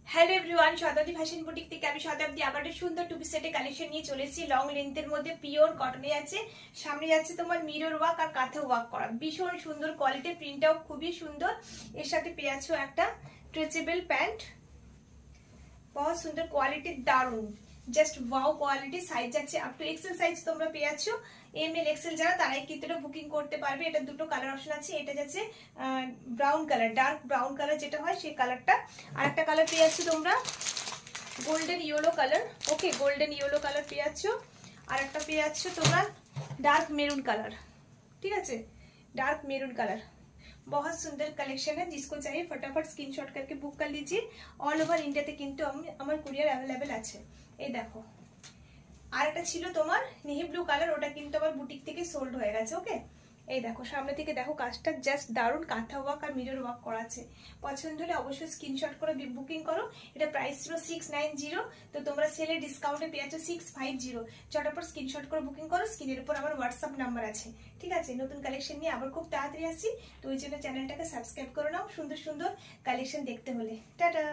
Hello everyone, শতাব্দী fashion boutique থেকে আমি শতাব্দী আবার একটা সুন্দর টু পিস সেটের কালেকশন নিয়ে চলে এসেছি। লং লেন্থের মধ্যে পিওর কটনে আছে, সামনে যাচ্ছে তোমার মিরর ওয়ার্ক আর কাঁথা ওয়ার্ক করা, ভীষণ সুন্দর কোয়ালিটির, প্রিন্টটাও খুবই সুন্দর। এর সাথে পেয়ে আছো একটা স্ট্রেচেবল প্যান্ট, बहुत সুন্দর কোয়ালিটির, দারুন, জাস্ট ওয়াও কোয়ালিটি। সাইজ আছে আপ টু এক্সেল সাইজ তোমরা পেয়ে যাচ্ছ। এম এল এক্সেল যারা তারাই কিন্তু এটা বুকিং করতে পারবে। এটা দুটো কালার অপশন আছে, এটা যাচ্ছে brown colour, dark brown colour যেটা হয় সেই কালারটা, আর একটা কালার পেয়ে যাচ্ছ তোমরা গোল্ডেন ইয়েলো কালার। ওকে, গোল্ডেন ইয়েলো কালার পেয়ে যাচ্ছ, আর একটা পেয়ে যাচ্ছ তোমরা ডার্ক মেরুন কালার। ঠিক আছে, डार्क मेरून कलर, बहुत सुंदर कलेक्शन है। जिसको चाहिए फटाफट स्क्रीनशॉट करके बुक कर लीजिए। ऑल ओवर इंडियाते किन्तु আমার কুরিয়ার अवेलेबल আছে। এই দেখো, আর একটা ছিল তোমার নেভি ব্লু কালার, ওটা কিন্তু আমার বুটিক থেকে সোল্ড হয়ে গেছে। ওকে, এই দেখো সামনে থেকে দেখো কাজটা জাস্ট দারুন, কাঁথা ওয়ার্ক আর মিরর ওয়ার্ক করা আছে। পছন্দ হলে অবশ্যই স্ক্রিনশট করে বুকিং করো। এটা প্রাইস ছিল 690, তো তোমরা সেলে ডিসকাউন্টে পেয়ে যাচ্ছ 650। চটাপট স্ক্রিনশট করে বুকিং করো। স্ক্রিনের উপর আমার হোয়াটসঅ্যাপ নাম্বার আছে। ঠিক আছে, নতুন কালেকশন নিয়ে আবার খুব তাড়াতাড়ি আসি, তো ওই জন্য চ্যানেলটাকে সাবস্ক্রাইব করে নাও সুন্দর সুন্দর কালেকশন দেখতে হলে। টাটা।